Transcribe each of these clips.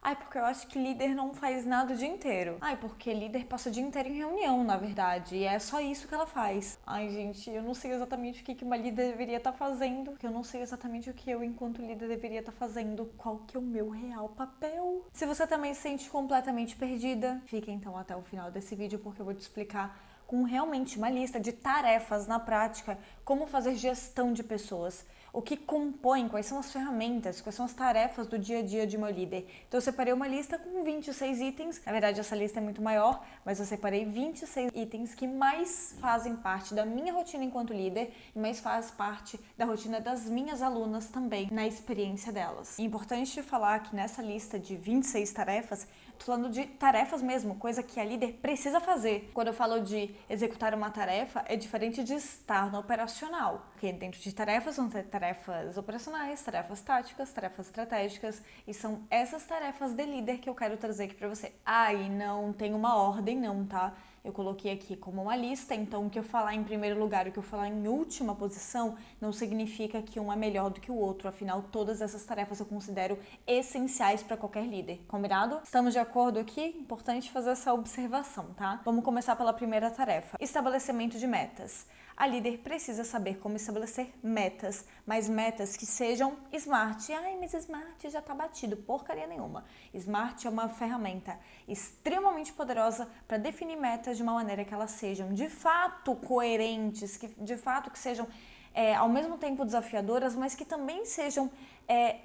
Ai, porque eu acho que líder não faz nada o dia inteiro. Ai, porque líder passa o dia inteiro em reunião, na verdade, e é só isso que ela faz. Ai, gente, eu não sei exatamente o que uma líder deveria estar fazendo, porque eu não sei exatamente o que eu, enquanto líder, deveria estar fazendo, qual que é o meu real papel. Se você também se sente completamente perdida, fique então até o final desse vídeo, porque eu vou te explicar com realmente uma lista de tarefas na prática, como fazer gestão de pessoas, o que compõe, quais são as ferramentas, quais são as tarefas do dia a dia de uma líder. Então eu separei uma lista com 26 itens, na verdade essa lista é muito maior, mas eu separei 26 itens que mais fazem parte da minha rotina enquanto líder e mais faz parte da rotina das minhas alunas também, na experiência delas. É importante falar que nessa lista de 26 tarefas, tô falando de tarefas mesmo, coisa que a líder precisa fazer. Quando eu falo de executar uma tarefa, é diferente de estar no operacional, porque dentro de tarefas vão ter tarefas operacionais, tarefas táticas, tarefas estratégicas, e são essas tarefas de líder que eu quero trazer aqui pra você. E não tem uma ordem não, tá? Eu coloquei aqui como uma lista, então o que eu falar em primeiro lugar e o que eu falar em última posição não significa que um é melhor do que o outro, afinal todas essas tarefas eu considero essenciais para qualquer líder, combinado? Estamos de acordo aqui? Importante fazer essa observação, tá? Vamos começar pela primeira tarefa, estabelecimento de metas. A líder precisa saber como estabelecer metas, mas metas que sejam SMART. Ai, mas SMART já tá batido, porcaria nenhuma. SMART é uma ferramenta extremamente poderosa para definir metas de uma maneira que elas sejam de fato coerentes, que de fato que sejam ao mesmo tempo desafiadoras, mas que também sejam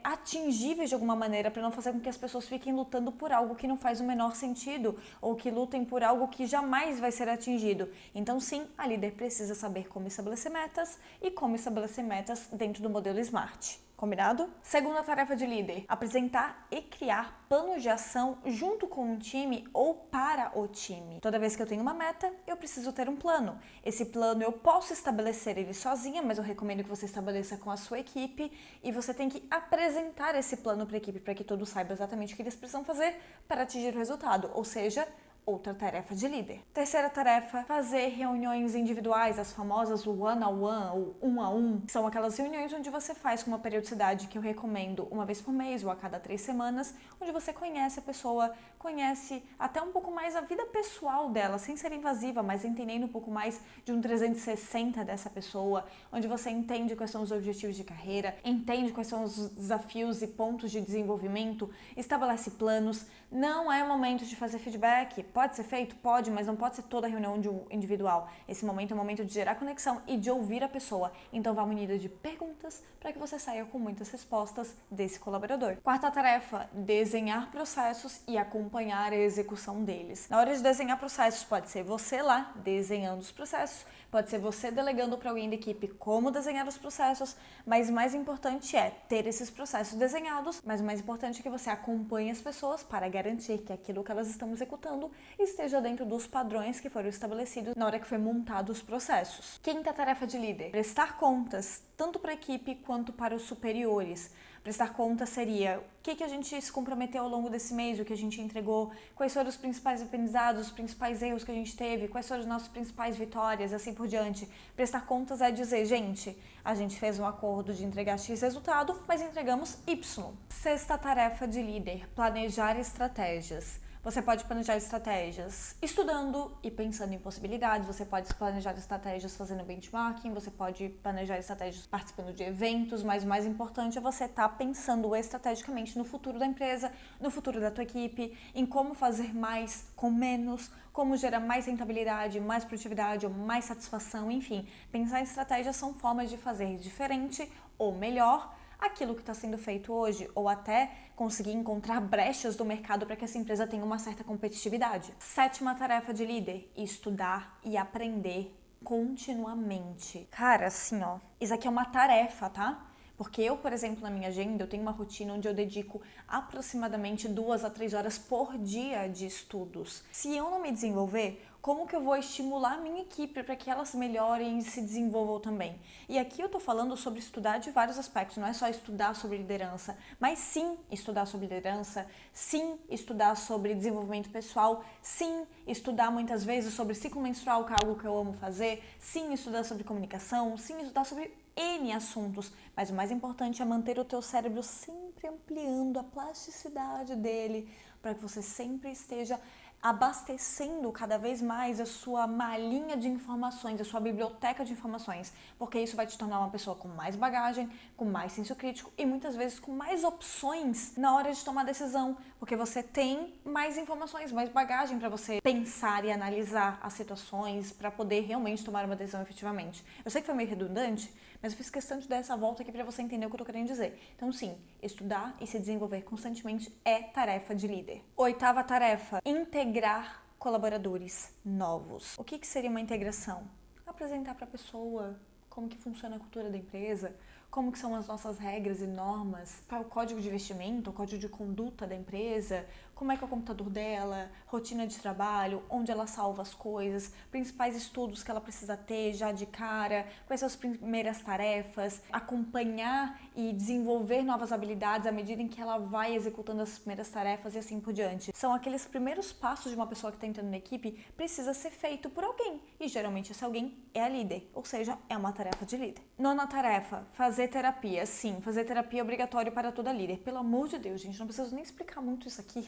atingíveis de alguma maneira, para não fazer com que as pessoas fiquem lutando por algo que não faz o menor sentido, ou que lutem por algo que jamais vai ser atingido. Então sim, a líder precisa saber como estabelecer metas e como estabelecer metas dentro do modelo SMART. Combinado? Segunda tarefa de líder, apresentar e criar planos de ação junto com o time ou para o time. Toda vez que eu tenho uma meta, eu preciso ter um plano. Esse plano eu posso estabelecer ele sozinha, mas eu recomendo que você estabeleça com a sua equipe e você tem que apresentar esse plano para a equipe para que todos saibam exatamente o que eles precisam fazer para atingir o resultado, ou seja, outra tarefa de líder. Terceira tarefa, fazer reuniões individuais, as famosas one-on-one ou um-a-um. São aquelas reuniões onde você faz com uma periodicidade que eu recomendo uma vez por mês ou a cada 3 semanas, onde você conhece a pessoa, conhece até um pouco mais a vida pessoal dela, sem ser invasiva, mas entendendo um pouco mais de um 360 dessa pessoa, onde você entende quais são os objetivos de carreira, entende quais são os desafios e pontos de desenvolvimento, estabelece planos. Não é momento de fazer feedback. Pode ser feito? Pode, mas não pode ser toda a reunião individual. Esse momento é o momento de gerar conexão e de ouvir a pessoa. Então vá munida de perguntas para que você saia com muitas respostas desse colaborador. Quarta tarefa, desenhar processos e acompanhar a execução deles. Na hora de desenhar processos, pode ser você lá desenhando os processos, pode ser você delegando para alguém da equipe como desenhar os processos, mas o mais importante é ter esses processos desenhados, mas o mais importante é que você acompanhe as pessoas para garantir que aquilo que elas estão executando esteja dentro dos padrões que foram estabelecidos na hora que foi montado os processos. Quinta tarefa de líder, prestar contas, tanto para a equipe quanto para os superiores. Prestar contas seria o que a gente se comprometeu ao longo desse mês, o que a gente entregou, quais foram os principais aprendizados, os principais erros que a gente teve, quais foram as nossas principais vitórias, assim por diante. Prestar contas é dizer, gente, a gente fez um acordo de entregar X resultado, mas entregamos Y. Sexta tarefa de líder, planejar estratégias. Você pode planejar estratégias estudando e pensando em possibilidades, você pode planejar estratégias fazendo benchmarking, você pode planejar estratégias participando de eventos, mas o mais importante é você estar pensando estrategicamente no futuro da empresa, no futuro da tua equipe, em como fazer mais com menos, como gerar mais rentabilidade, mais produtividade ou mais satisfação, enfim. Pensar em estratégias são formas de fazer diferente ou melhor aquilo que está sendo feito hoje, ou até conseguir encontrar brechas do mercado para que essa empresa tenha uma certa competitividade. Sétima tarefa de líder, estudar e aprender continuamente. Cara, assim, ó, isso aqui é uma tarefa, tá? Porque eu, por exemplo, na minha agenda, eu tenho uma rotina onde eu dedico aproximadamente 2 a 3 horas por dia de estudos. Se eu não me desenvolver, como que eu vou estimular a minha equipe para que elas melhorem e se desenvolvam também? E aqui eu tô falando sobre estudar de vários aspectos, não é só estudar sobre liderança, mas sim estudar sobre liderança, sim estudar sobre desenvolvimento pessoal, sim estudar muitas vezes sobre ciclo menstrual, que é algo que eu amo fazer, sim estudar sobre comunicação, sim estudar sobre N assuntos, mas o mais importante é manter o teu cérebro sempre sempre ampliando a plasticidade dele, para que você sempre esteja abastecendo cada vez mais a sua malinha de informações, a sua biblioteca de informações, porque isso vai te tornar uma pessoa com mais bagagem, com mais senso crítico e muitas vezes com mais opções na hora de tomar decisão, porque você tem mais informações, mais bagagem para você pensar e analisar as situações para poder realmente tomar uma decisão efetivamente. Eu sei que foi meio redundante, mas eu fiz questão de dar essa volta aqui para você entender o que eu tô querendo dizer. Então sim, estudar e se desenvolver constantemente é tarefa de líder. 8ª tarefa, integrar colaboradores novos. O que seria uma integração? Apresentar para a pessoa como que funciona a cultura da empresa, como que são as nossas regras e normas, para o código de vestimento, o código de conduta da empresa, como é que é o computador dela, rotina de trabalho, onde ela salva as coisas, principais estudos que ela precisa ter já de cara, quais são as primeiras tarefas, acompanhar e desenvolver novas habilidades à medida em que ela vai executando as primeiras tarefas e assim por diante. São aqueles primeiros passos de uma pessoa que está entrando na equipe, precisa ser feito por alguém, e geralmente esse alguém é a líder, ou seja, é uma tarefa de líder. 9ª tarefa, fazer terapia. Sim, fazer terapia é obrigatório para toda líder. Pelo amor de Deus, gente, não preciso nem explicar muito isso aqui.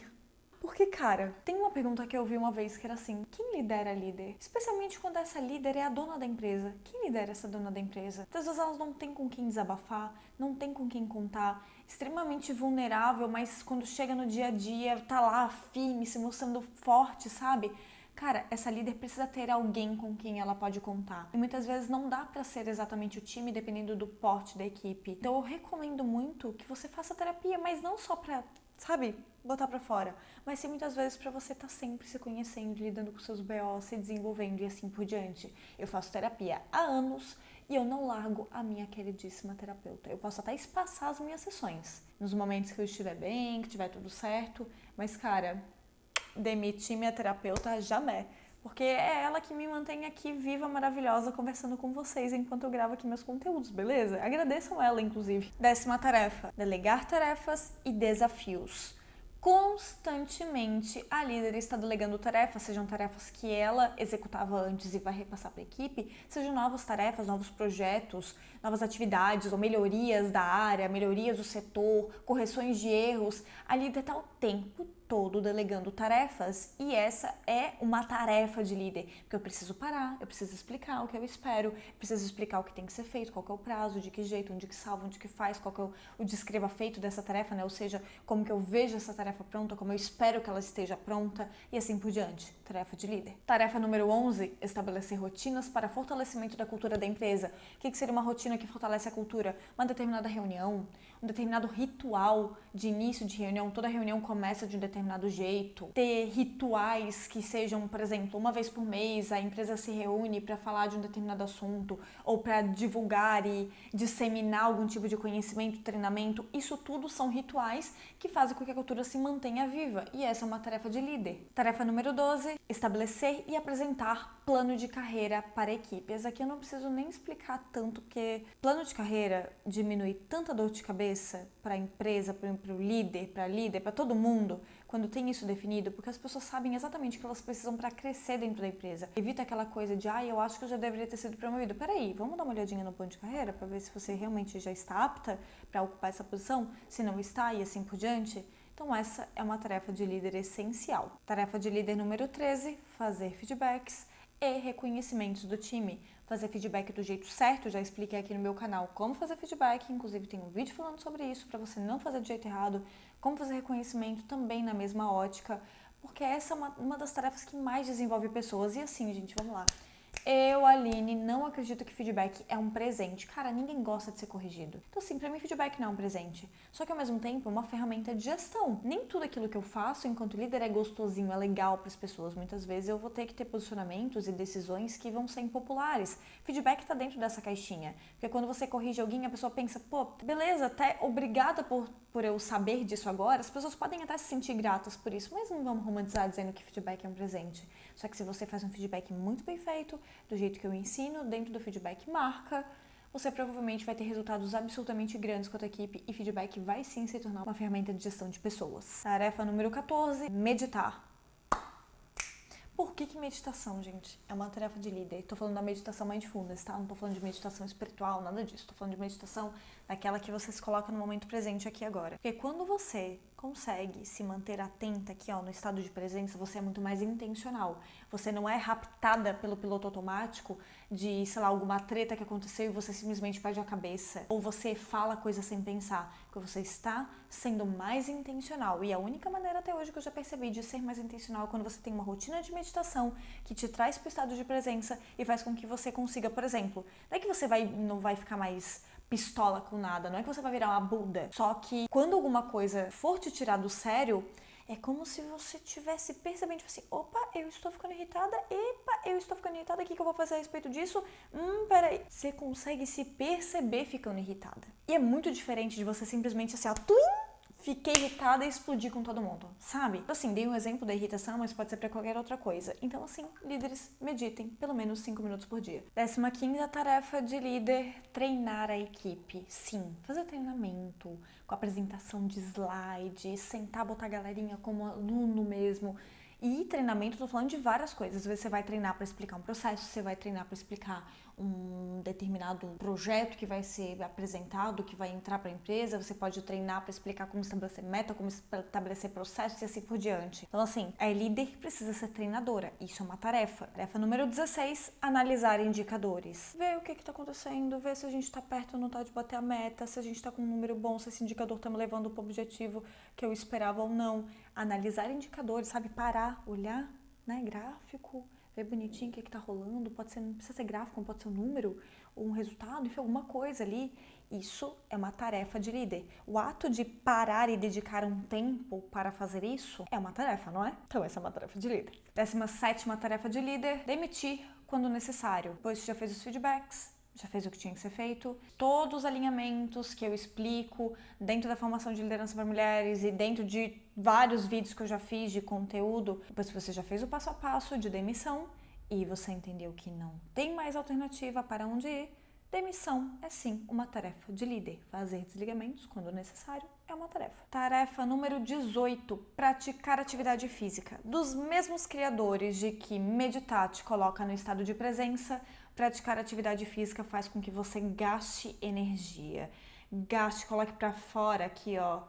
Porque, cara, tem uma pergunta que eu vi uma vez que era assim, quem lidera a líder? Especialmente quando essa líder é a dona da empresa. Quem lidera essa dona da empresa? Às vezes elas não têm com quem desabafar, não tem com quem contar, extremamente vulnerável, mas quando chega no dia a dia, tá lá firme, se mostrando forte, sabe? Cara, essa líder precisa ter alguém com quem ela pode contar. E muitas vezes não dá pra ser exatamente o time, dependendo do porte da equipe. Então eu recomendo muito que você faça terapia, mas não só pra, sabe, botar pra fora, mas sim muitas vezes pra você estar sempre se conhecendo, lidando com seus BO, se desenvolvendo e assim por diante. Eu faço terapia há anos e eu não largo a minha queridíssima terapeuta. Eu posso até espaçar as minhas sessões, nos momentos que eu estiver bem, que tiver tudo certo, mas cara, demitir minha terapeuta jamais, porque é ela que me mantém aqui viva, maravilhosa, conversando com vocês enquanto eu gravo aqui meus conteúdos, beleza? Agradeçam ela, inclusive. 10ª tarefa, delegar tarefas e desafios. Constantemente a líder está delegando tarefas, sejam tarefas que ela executava antes e vai repassar para a equipe, sejam novas tarefas, novos projetos, novas atividades ou melhorias da área, melhorias do setor, correções de erros. A líder está o tempo todo delegando tarefas e essa é uma tarefa de líder, porque eu preciso parar, eu preciso explicar o que eu espero, preciso explicar o que tem que ser feito, qual que é o prazo, de que jeito, onde que salva, onde que faz, qual que é o descreva feito dessa tarefa, né? Ou seja, como que eu vejo essa tarefa pronta, como eu espero que ela esteja pronta e assim por diante. Tarefa de líder. Tarefa número 11, estabelecer rotinas para fortalecimento da cultura da empresa. O que seria uma rotina que fortalece a cultura? Uma determinada reunião, um determinado ritual de início de reunião, toda reunião começa de um determinado jeito. Ter rituais que sejam, por exemplo, uma vez por mês a empresa se reúne para falar de um determinado assunto ou para divulgar e disseminar algum tipo de conhecimento, treinamento. Isso tudo são rituais que fazem com que a cultura se mantenha viva e essa é uma tarefa de líder. Tarefa número 12, estabelecer e apresentar plano de carreira para a equipe. Essa aqui eu não preciso nem explicar tanto, porque plano de carreira diminui tanta dor de cabeça para a empresa, para o líder, para todo mundo, quando tem isso definido, porque as pessoas sabem exatamente o que elas precisam para crescer dentro da empresa. Evita aquela coisa de, eu acho que eu já deveria ter sido promovido. Peraí, vamos dar uma olhadinha no plano de carreira para ver se você realmente já está apta para ocupar essa posição, se não está e assim por diante. Então essa é uma tarefa de líder essencial. Tarefa de líder número 13, fazer feedbacks e reconhecimentos do time. Fazer feedback do jeito certo, já expliquei aqui no meu canal como fazer feedback, inclusive tem um vídeo falando sobre isso, para você não fazer do jeito errado, como fazer reconhecimento também na mesma ótica, porque essa é uma das tarefas que mais desenvolve pessoas. E assim, gente, vamos lá. Eu, Aline, não acredito que feedback é um presente. Cara, ninguém gosta de ser corrigido. Então, assim, pra mim feedback não é um presente. Só que, ao mesmo tempo, é uma ferramenta de gestão. Nem tudo aquilo que eu faço enquanto líder é gostosinho, é legal pras pessoas. Muitas vezes eu vou ter que ter posicionamentos e decisões que vão ser impopulares. Feedback tá dentro dessa caixinha. Porque quando você corrige alguém, a pessoa pensa, pô, beleza, até obrigada por eu saber disso agora. As pessoas podem até se sentir gratas por isso, mas não vamos romantizar dizendo que feedback é um presente. Só que se você faz um feedback muito bem feito, do jeito que eu ensino, dentro do feedback marca, você provavelmente vai ter resultados absolutamente grandes com a tua equipe e feedback vai sim se tornar uma ferramenta de gestão de pessoas. Tarefa número 14, meditar. Por que meditação, gente? É uma tarefa de líder. Tô falando da meditação mindfulness, tá? Não tô falando de meditação espiritual, nada disso. Tô falando de meditação daquela que você se coloca no momento presente aqui e agora. Porque quando você consegue se manter atenta aqui, ó, no estado de presença, você é muito mais intencional. Você não é raptada pelo piloto automático de, sei lá, alguma treta que aconteceu e você simplesmente perde a cabeça. Ou você fala coisa sem pensar. Porque você está sendo mais intencional. E a única maneira até hoje que eu já percebi de ser mais intencional é quando você tem uma rotina de meditação que te traz para o estado de presença e faz com que você consiga, por exemplo, não é que você não vai ficar mais pistola com nada, não é que você vai virar uma Buda. Só que quando alguma coisa for te tirar do sério, é como se você tivesse percebendo assim, opa, eu estou ficando irritada, eu estou ficando irritada, o que eu vou fazer a respeito disso? Peraí. Você consegue se perceber ficando irritada. E é muito diferente de você simplesmente assim, ó, fiquei irritada e explodi com todo mundo, sabe? Assim, dei um exemplo da irritação, mas pode ser pra qualquer outra coisa. Então, assim, líderes, meditem pelo menos 5 minutos por dia. 15ª tarefa de líder, treinar a equipe. Sim, fazer treinamento, com apresentação de slide, sentar, botar a galerinha como aluno mesmo. E treinamento, tô falando de várias coisas. Às vezes você vai treinar para explicar um processo, você vai treinar para explicar um determinado projeto que vai ser apresentado, que vai entrar para a empresa. Você pode treinar para explicar como estabelecer meta, como estabelecer processos e assim por diante. Então, assim, a líder precisa ser treinadora. Isso é uma tarefa. Tarefa número 16, analisar indicadores. Ver o que está acontecendo, ver se a gente está perto ou não está de bater a meta, se a gente está com um número bom, se esse indicador está me levando para o objetivo que eu esperava ou não. Analisar indicadores, sabe? Parar, olhar, né? Gráfico, ver bonitinho o que está rolando. Pode ser, não precisa ser gráfico, pode ser um número, ou um resultado, enfim, alguma coisa ali. Isso é uma tarefa de líder. O ato de parar e dedicar um tempo para fazer isso é uma tarefa, não é? Então essa é uma tarefa de líder. 17ª tarefa de líder, demitir quando necessário. Depois que já fez os feedbacks, já fez o que tinha que ser feito, todos os alinhamentos que eu explico dentro da formação de liderança para mulheres e dentro de vários vídeos que eu já fiz de conteúdo, depois que você já fez o passo a passo de demissão e você entendeu que não tem mais alternativa para onde ir, demissão é sim uma tarefa de líder. Fazer desligamentos quando necessário é uma tarefa. Tarefa número 18, praticar atividade física. Dos mesmos criadores de que meditar te coloca no estado de presença, praticar atividade física faz com que você gaste energia. Gaste, coloque pra fora aqui, ó,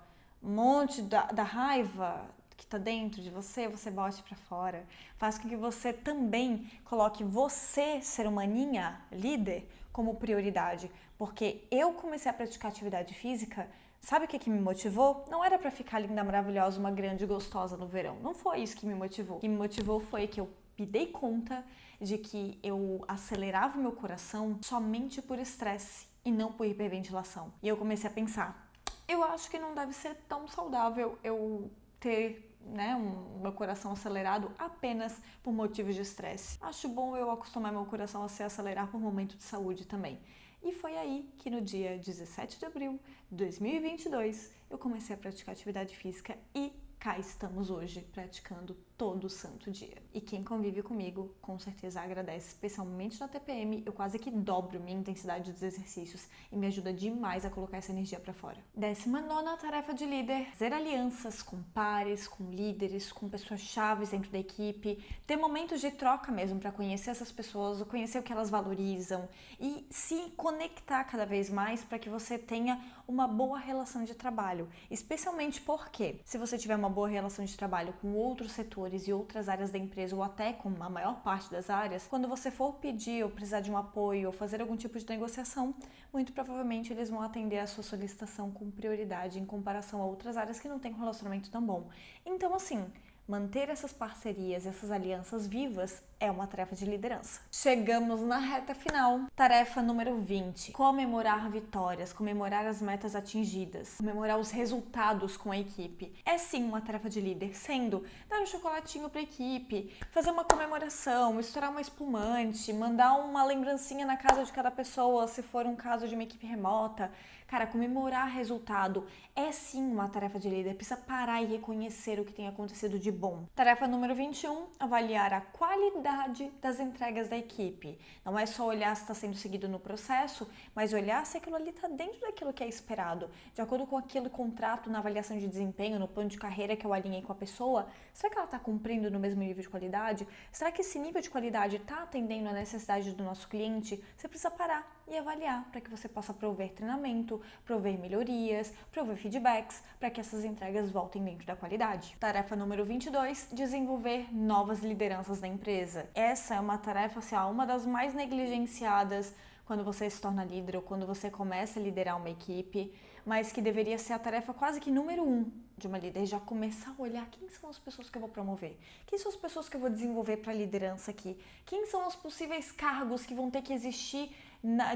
um monte da raiva que tá dentro de você bote pra fora. Faz com que você também coloque você, ser humaninha, líder, como prioridade. Porque eu comecei a praticar atividade física, sabe o que me motivou? Não era pra ficar linda, maravilhosa, uma grande gostosa no verão. Não foi isso que me motivou. O que me motivou foi que eu me dei conta de que eu acelerava o meu coração somente por estresse e não por hiperventilação. E eu comecei a pensar, eu acho que não deve ser tão saudável eu ter, né, meu coração acelerado apenas por motivos de estresse. Acho bom eu acostumar meu coração a se acelerar por momento de saúde também. E foi aí que no dia 17 de abril de 2022 eu comecei a praticar atividade física e cá estamos hoje praticando todo santo dia. E quem convive comigo, com certeza agradece, especialmente na TPM, eu quase que dobro minha intensidade dos exercícios e me ajuda demais a colocar essa energia pra fora. 19ª tarefa de líder, fazer alianças com pares, com líderes, com pessoas chaves dentro da equipe, ter momentos de troca mesmo para conhecer essas pessoas, conhecer o que elas valorizam e se conectar cada vez mais para que você tenha uma boa relação de trabalho, especialmente porque se você tiver uma boa relação de trabalho com outros setores e outras áreas da empresa ou até com a maior parte das áreas, quando você for pedir ou precisar de um apoio ou fazer algum tipo de negociação, muito provavelmente eles vão atender a sua solicitação com prioridade em comparação a outras áreas que não têm um relacionamento tão bom. Então, assim, manter essas parcerias, essas alianças vivas é uma tarefa de liderança. Chegamos na reta final. Tarefa número 20. Comemorar vitórias, comemorar as metas atingidas, comemorar os resultados com a equipe. É sim uma tarefa de líder, sendo dar um chocolatinho para a equipe, fazer uma comemoração, estourar uma espumante, mandar uma lembrancinha na casa de cada pessoa, se for um caso de uma equipe remota. Cara, comemorar resultado é sim uma tarefa de líder. Precisa parar e reconhecer o que tem acontecido de bom. Tarefa número 21. Avaliar a qualidade das entregas da equipe. Não é só olhar se está sendo seguido no processo, mas olhar se aquilo ali está dentro daquilo que é esperado. De acordo com aquele contrato na avaliação de desempenho, no plano de carreira que eu alinhei com a pessoa, será que ela está cumprindo no mesmo nível de qualidade? Será que esse nível de qualidade está atendendo a necessidade do nosso cliente? Você precisa parar e avaliar, para que você possa prover treinamento, prover melhorias, prover feedbacks, para que essas entregas voltem dentro da qualidade. Tarefa número 22, desenvolver novas lideranças na empresa. Essa é uma tarefa, assim, uma das mais negligenciadas quando você se torna líder ou quando você começa a liderar uma equipe, mas que deveria ser a tarefa quase que número 1 de uma líder, já começar a olhar quem são as pessoas que eu vou promover, quem são as pessoas que eu vou desenvolver para liderança aqui, quem são os possíveis cargos que vão ter que existir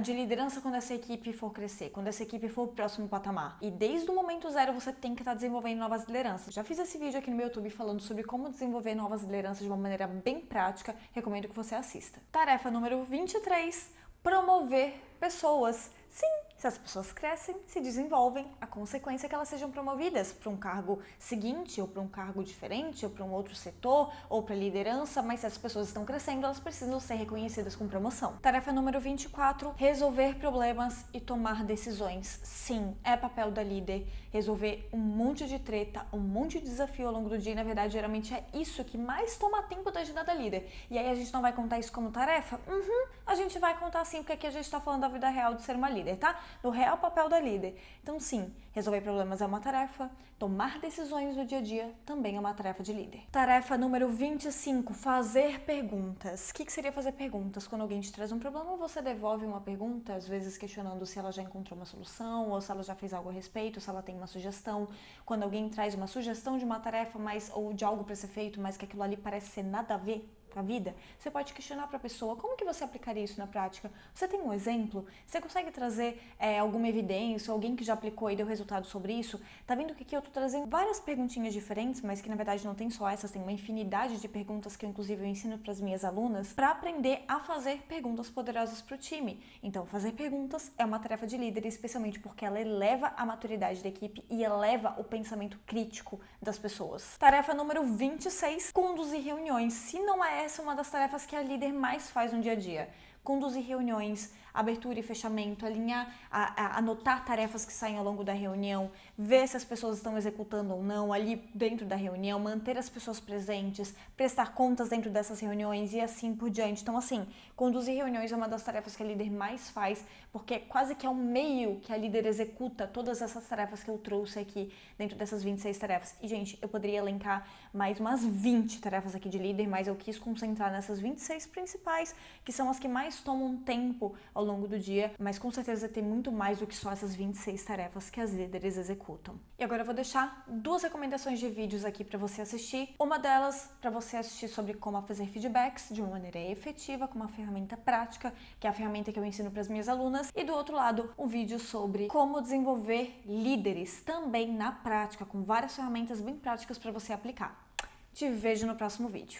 de liderança quando essa equipe for crescer, quando essa equipe for o próximo patamar. E desde o momento zero você tem que estar desenvolvendo novas lideranças. Já fiz esse vídeo aqui no meu YouTube falando sobre como desenvolver novas lideranças de uma maneira bem prática, recomendo que você assista. Tarefa número 23, promover pessoas. Sim, se as pessoas crescem, se desenvolvem, a consequência é que elas sejam promovidas para um cargo seguinte, ou para um cargo diferente, ou para um outro setor, ou para liderança, mas se as pessoas estão crescendo, elas precisam ser reconhecidas com promoção. Tarefa número 24, resolver problemas e tomar decisões. Sim, é papel da líder resolver um monte de treta, um monte de desafio ao longo do dia, e na verdade geralmente é isso que mais toma tempo da agenda da líder. E aí a gente não vai contar isso como tarefa? A gente vai contar sim, porque aqui a gente está falando da vida real de ser uma líder, tá? Do real papel da líder. Então sim, resolver problemas é uma tarefa, tomar decisões no dia a dia também é uma tarefa de líder. Tarefa número 25, fazer perguntas. O que seria fazer perguntas? Quando alguém te traz um problema, você devolve uma pergunta, às vezes questionando se ela já encontrou uma solução, ou se ela já fez algo a respeito, se ela tem uma sugestão. Quando alguém traz uma sugestão de uma tarefa, ou de algo para ser feito, mas que aquilo ali parece ser nada a ver a vida, você pode questionar para a pessoa como que você aplicaria isso na prática. Você tem um exemplo? Você consegue trazer alguma evidência, alguém que já aplicou e deu resultado sobre isso? Tá vendo que aqui eu tô trazendo várias perguntinhas diferentes, mas que na verdade não tem só essas, tem uma infinidade de perguntas que inclusive eu ensino para as minhas alunas para aprender a fazer perguntas poderosas para o time. Então, fazer perguntas é uma tarefa de líder, especialmente porque ela eleva a maturidade da equipe e eleva o pensamento crítico das pessoas. Tarefa número 26, conduzir reuniões. Se não é essa uma das tarefas que a líder mais faz no dia a dia. Conduzir reuniões, abertura e fechamento, alinhar, anotar tarefas que saem ao longo da reunião, ver se as pessoas estão executando ou não ali dentro da reunião, manter as pessoas presentes, prestar contas dentro dessas reuniões e assim por diante. Então, assim, conduzir reuniões é uma das tarefas que a líder mais faz, porque quase que é o meio que a líder executa todas essas tarefas que eu trouxe aqui dentro dessas 26 tarefas. E, gente, eu poderia elencar mais umas 20 tarefas aqui de líder, mas eu quis concentrar nessas 26 principais, que são as que mais tomam tempo ao longo do dia, mas com certeza tem muito mais do que só essas 26 tarefas que as líderes executam. E agora eu vou deixar 2 recomendações de vídeos aqui para você assistir. Uma delas para você assistir sobre como fazer feedbacks de uma maneira efetiva, com uma ferramenta prática, que é a ferramenta que eu ensino para as minhas alunas. E do outro lado, um vídeo sobre como desenvolver líderes também na prática, com várias ferramentas bem práticas para você aplicar. Te vejo no próximo vídeo.